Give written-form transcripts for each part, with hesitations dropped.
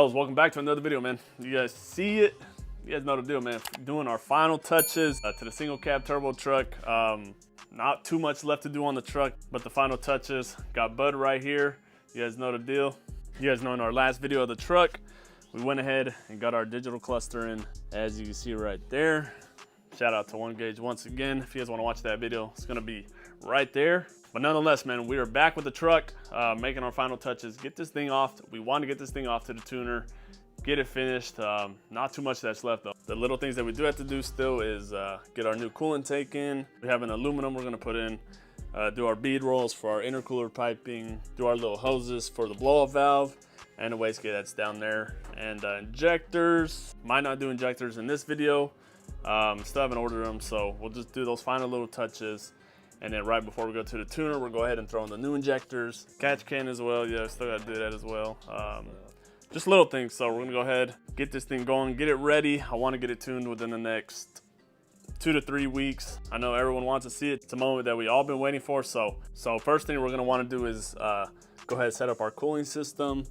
Fellas, welcome back to another video, man. You guys see it? You guys know the deal, man. Doing our final touches to the single cab turbo truck. Not too much left to do on the truck, but the final touches. Got Bud right here. You guys know the deal. You guys know in our last video of the truck, we went ahead and got our digital cluster in, as you can see right there. Shout out to One Gauge once again. If you guys want to watch that video, it's gonna be right there. But nonetheless, man, we are back with the truck, making our final touches. Get this thing off. We want to get this thing off to the tuner, get it finished. Not too much that's left though. The little things that we do have to do still is get our new coolant tank in. We have an aluminum we're gonna put in, do our bead rolls for our intercooler piping, do our little hoses for the blow-off valve, and the wastegate that's down there. And injectors, might not do injectors in this video. Still haven't ordered them, so we'll just do those final little touches. And then right before we go to the tuner, we'll go ahead and throw in the new injectors, catch can as well. Yeah, still gotta do that as well. Just little things. So we're gonna go ahead, get this thing going, get it ready. I wanna get it tuned within the next 2 to 3 weeks. I know everyone wants to see it. It's a moment that we all been waiting for. So first thing we're gonna wanna do is go ahead and set up our cooling system,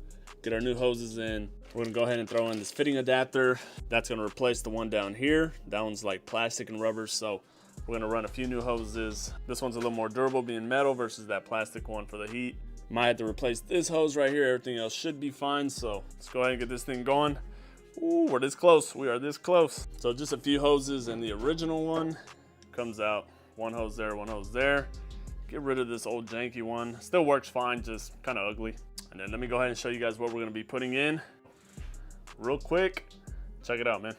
get our new hoses in. We're gonna go ahead and throw in this fitting adapter. That's gonna replace the one down here. That one's like plastic and rubber, so we're gonna run a few new hoses. This one's a little more durable being metal versus that plastic one for the heat. Might have to replace this hose right here. Everything else should be fine, so let's go ahead and get this thing going. Ooh, we're this close. We are this close. So just a few hoses, and the original one comes out. One hose there, one hose there. Get rid of this old janky one. Still works fine, just kind of ugly. And then let me go ahead and show you guys what we're gonna be putting in real quick. Check it out, man.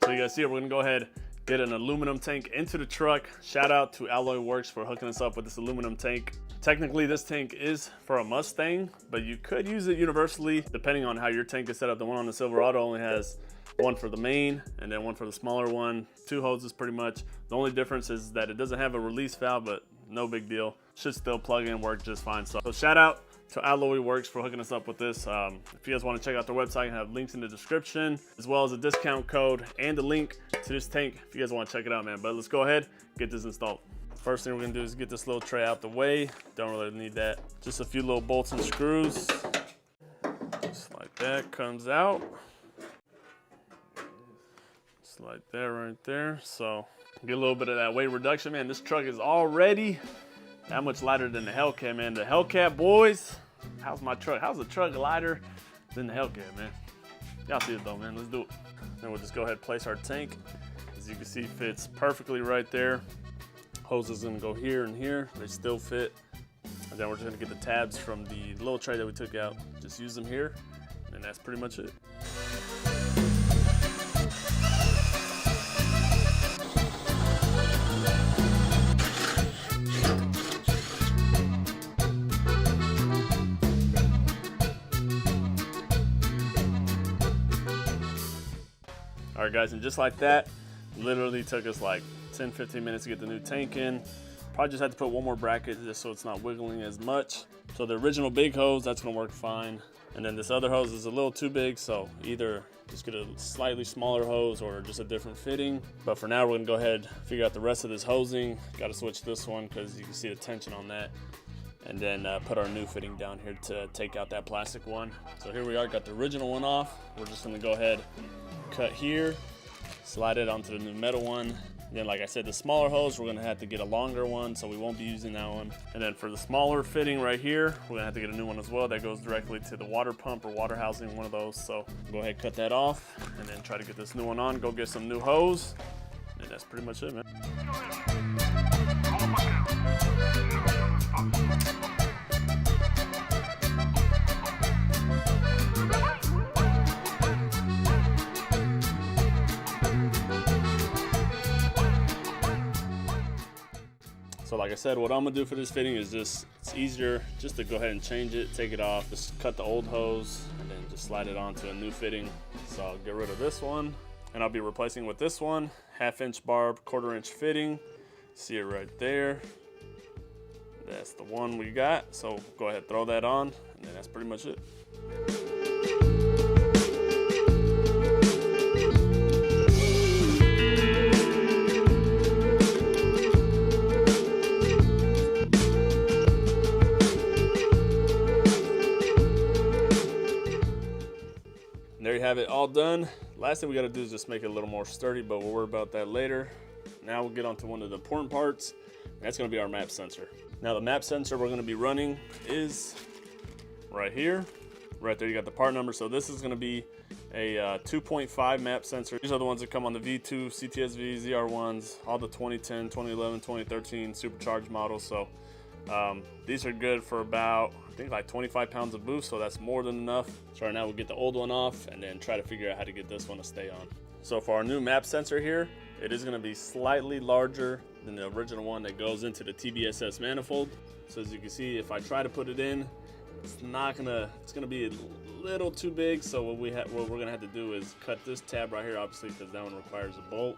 So you guys see it, we're gonna go ahead, get an aluminum tank into the truck. Shout out to Alloyworks for hooking us up with this aluminum tank. Technically, this tank is for a Mustang, but you could use it universally depending on how your tank is set up. The one on the Silverado only has one for the main and then one for the smaller one. 2 hoses pretty much. The only difference is that it doesn't have a release valve, but no big deal. Should still plug in, work just fine. So shout out to Alloyworks for hooking us up with this. If you guys want to check out their website, I have links in the description, as well as a discount code and a link to this tank if you guys want to check it out, man. But let's go ahead, get this installed. First thing we're gonna do is get this little tray out the way. Don't really need that. Just a few little bolts and screws. Just like that, comes out. Just like that right there. So get a little bit of that weight reduction, man. This truck is already that much lighter than the Hellcat, man. The Hellcat, boys. How's my truck? How's the truck lighter than the Hellcat, man? Y'all see it though, man. Let's do it. Then we'll just go ahead and place our tank. As you can see, fits perfectly right there. Hose is gonna go here and here. They still fit. And then we're just gonna get the tabs from the little tray that we took out. Just use them here, and that's pretty much it. All right, guys, and just like that, literally took us like 10-15 minutes to get the new tank in. Probably just had to put one more bracket just so it's not wiggling as much. So the original big hose, that's gonna work fine. And then this other hose is a little too big, so either just get a slightly smaller hose or just a different fitting. But for now, we're gonna go ahead and figure out the rest of this hosing. Gotta switch this one because you can see the tension on that. And then put our new fitting down here to take out that plastic one. So here we are, got the original one off. We're just gonna go ahead, cut here, slide it onto the new metal one. Then, like I said, the smaller hose, we're gonna have to get a longer one, so we won't be using that one. And then for the smaller fitting right here, we're gonna have to get a new one as well. That goes directly to the water pump or water housing, one of those. So go ahead, cut that off, and then try to get this new one on. Go get some new hose, and that's pretty much it, man. So like I said, what I'm gonna do for this fitting is it's easier just to go ahead and change it, take it off, just cut the old hose, and then just slide it onto a new fitting. So I'll get rid of this one, and I'll be replacing with this one, 1/2" barb, 1/4" fitting. See it right there. That's the one we got. So go ahead, throw that on, and then that's pretty much it. you have it all done. Last thing we got to do is just make it a little more sturdy, but we'll worry about that later. Now we'll get on to one of the important parts. That's going to be our map sensor. Now the map sensor we're going to be running is right here. Right there you got the part number. So this is going to be a 2.5 map sensor. These are the ones that come on the V2, CTSV, ZR1s, all the 2010, 2011, 2013 supercharged models. So these are good for about, I think, like 25 pounds of boost, so that's more than enough. So right now we'll get the old one off and then try to figure out how to get this one to stay on. So for our new map sensor here, it is going to be slightly larger than the original one that goes into the TBSS manifold. So as you can see, if I try to put it in, it's gonna be a little too big. So what we're gonna have to do is cut this tab right here, obviously, because that one requires a bolt.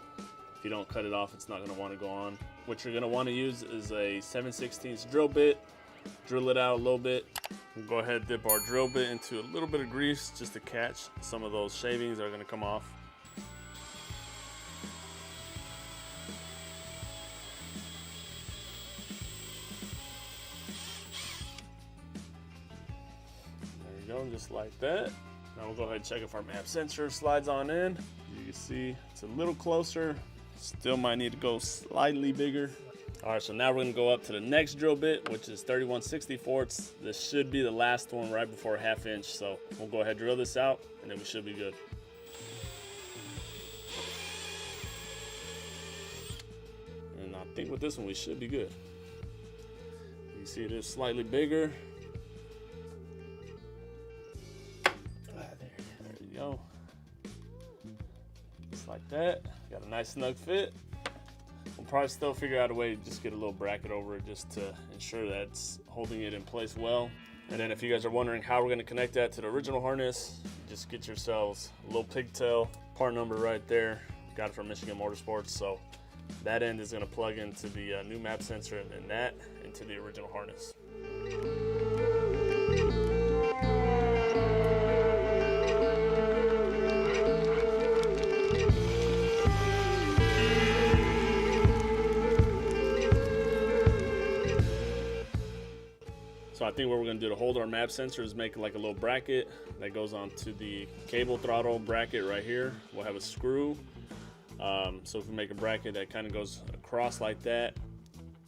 If you don't cut it off, it's not gonna want to go on. What you're gonna want to use is a 7/16 drill bit. Drill it out a little bit. We'll go ahead and dip our drill bit into a little bit of grease just to catch some of those shavings that are gonna come off. Just like that. Now we'll go ahead and check if our map sensor slides on in. You can see it's a little closer. Still might need to go slightly bigger. All right, so now we're gonna go up to the next drill bit, which is 31/64. This should be the last one right before a 1/2 inch. So we'll go ahead and drill this out and then we should be good. And I think with this one we should be good. You see it is slightly bigger. Go. Just like that. Got a nice snug fit. We'll probably still figure out a way to just get a little bracket over it just to ensure that it's holding it in place well. And then if you guys are wondering how we're going to connect that to the original harness, just get yourselves a little pigtail, part number right there. Got it from Michigan Motorsports. So that end is going to plug into the new map sensor and then that into the original harness. So I think what we're going to do to hold our map sensor is make like a little bracket that goes onto the cable throttle bracket right here. We'll have a screw. So if we make a bracket that kind of goes across like that,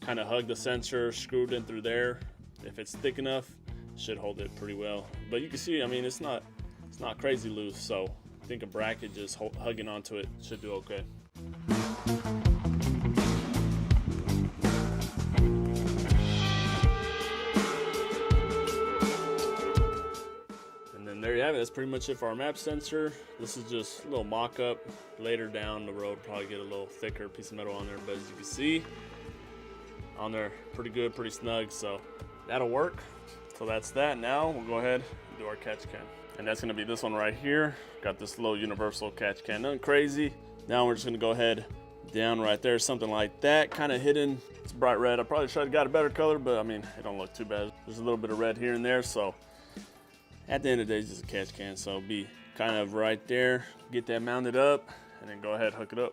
kind of hug the sensor, screwed in through there. If it's thick enough, it should hold it pretty well. But you can see, I mean, it's not crazy loose. So I think a bracket just hugging onto it should do okay. There you have it. That's pretty much it for our map sensor. This is just a little mock-up. Later down the road, probably get a little thicker piece of metal on there, but as you can see on there, pretty good, pretty snug, so that'll work. So that's that. Now we'll go ahead and do our catch can, and that's going to be this one right here. Got this little universal catch can, nothing crazy. Now we're just going to go ahead down right there, something like that, kind of hidden. It's bright red. I probably should have got a better color, but I mean, it don't look too bad. There's a little bit of red here and there, so at the end of the day, it's just a catch can, so be kind of right there. Get that mounted up, and then go ahead and hook it up.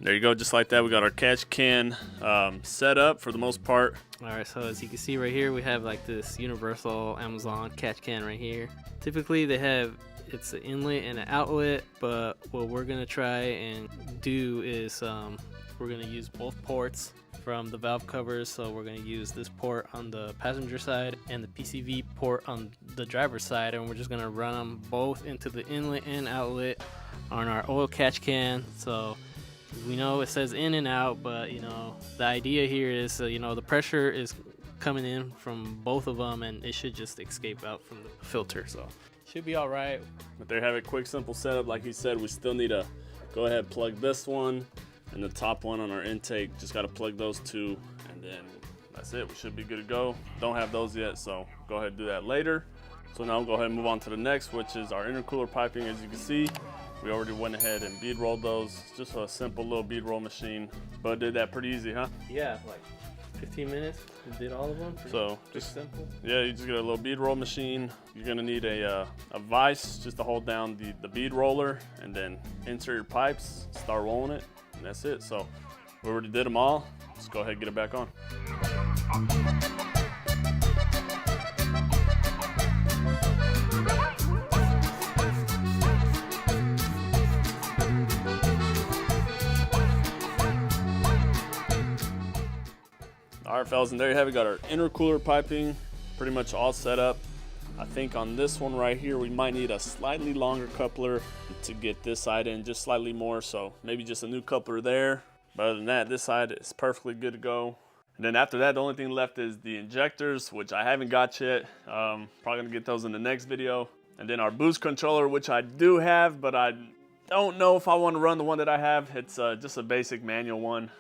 There you go, just like that. We got our catch can set up for the most part. All right, so as you can see right here, we have like this universal Amazon catch can right here. Typically they have, it's an inlet and an outlet, but what we're gonna try and do is we're gonna use both ports from the valve covers. So we're gonna use this port on the passenger side and the PCV port on the driver's side, and we're just gonna run them both into the inlet and outlet on our oil catch can. So we know it says in and out, but you know, the idea here is, you know, the pressure is coming in from both of them and it should just escape out from the filter, so should be all right. But there you have it, quick, simple setup. Like he said, we still need to go ahead and plug this one and the top one on our intake. Just got to plug those two, and then that's it. We should be good to go. Don't have those yet, so go ahead and do that later. So now we'll go ahead and move on to the next, which is our intercooler piping. As you can see, we already went ahead and bead rolled those. Just a simple little bead roll machine, but did that pretty easy, huh? Yeah, like 15 minutes. We did all of them. So just simple. Yeah, you just get a little bead roll machine. You're gonna need a vise just to hold down the bead roller, and then insert your pipes, start rolling it, and that's it. So we already did them all. Let's go ahead and get it back on. All right, fellas, and there you have it. Got our intercooler piping pretty much all set up. I think on this one right here, we might need a slightly longer coupler to get this side in just slightly more. So maybe just a new coupler there. But other than that, this side is perfectly good to go. And then after that, the only thing left is the injectors, which I haven't got yet. Probably gonna get those in the next video. And then our boost controller, which I do have, but I don't know if I want to run the one that I have. It's just a basic manual one.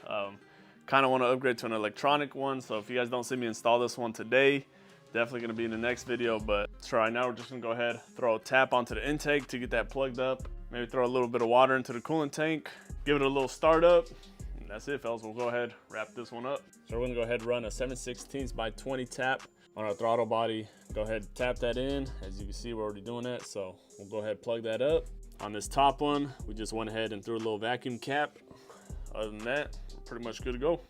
Kind of want to upgrade to an electronic one, so if you guys don't see me install this one today, definitely going to be in the next video. But so right now we're just going to go ahead, throw a tap onto the intake to get that plugged up, maybe throw a little bit of water into the coolant tank, give it a little start up, and that's it, fellas. We'll go ahead, wrap this one up. So we're going to go ahead and run a 7/16 by 20 tap on our throttle body. Go ahead and tap that in. As you can see, we're already doing that, so we'll go ahead and plug that up. On this top one, we just went ahead and threw a little vacuum cap. Other than that, we're pretty much good to go.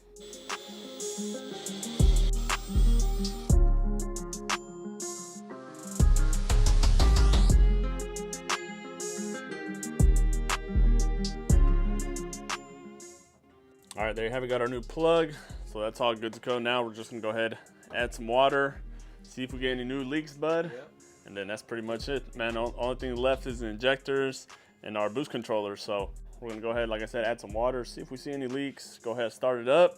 All right, there you have it. Got our new plug, so that's all good to go. Now we're just gonna go ahead, add some water, see if we get any new leaks, bud. Yep. And then that's pretty much it, man. The only thing left is the injectors and our boost controller. So we're gonna go ahead, like I said, add some water, see if we see any leaks, go ahead, start it up.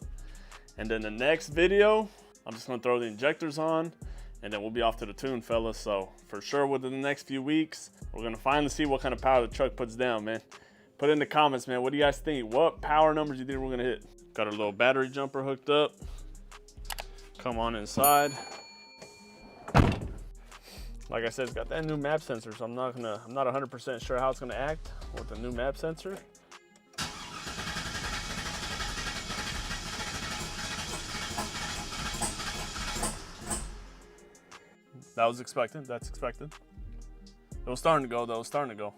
And then the next video, I'm just gonna throw the injectors on, and then we'll be off to the tune, fellas. So for sure, within the next few weeks, we're gonna finally see what kind of power the truck puts down, man. Put in the comments, man, what do you guys think? What power numbers you think we're gonna hit? Got our little battery jumper hooked up. Come on inside. Like I said, it's got that new map sensor, so I'm not 100% sure how it's gonna act with the new map sensor. That was expected, that's expected. It was starting to go though, it was starting to go.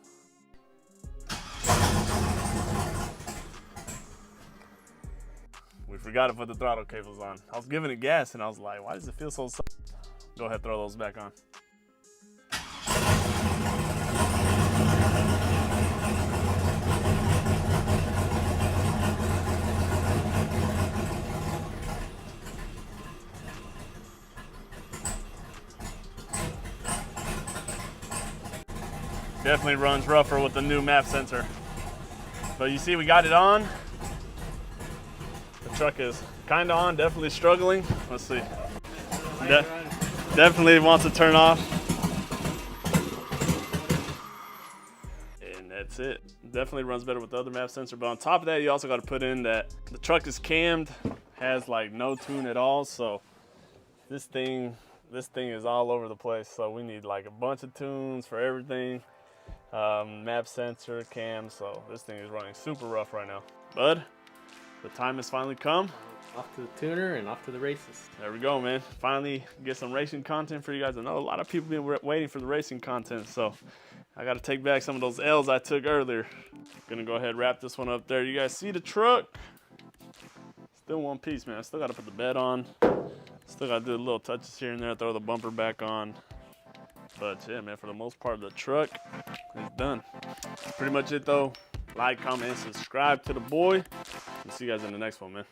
We forgot to put the throttle cables on. I was giving it gas and I was like, why does it feel so soft? Go ahead, throw those back on. Definitely runs rougher with the new map sensor. But you see, we got it on. The truck is kind of on, definitely struggling. Let's see. Definitely wants to turn off. And that's it. Definitely runs better with the other map sensor. But on top of that, you also got to put in that the truck is cammed, has like no tune at all. So this thing is all over the place. So we need like a bunch of tunes for everything. Map sensor, cam, so this thing is running super rough right now. But the time has finally come. Off to the tuner and off to the races. There we go, man. Finally get some racing content for you guys. I know a lot of people been waiting for the racing content, so I got to take back some of those L's I took earlier. Gonna go ahead and wrap this one up there. You guys see the truck? Still one piece, man. I still got to put the bed on. Still got to do the little touches here and there, throw the bumper back on. But yeah, man, for the most part, the truck is done. That's pretty much it, though. Like, comment, and subscribe to the boy. We'll see you guys in the next one, man.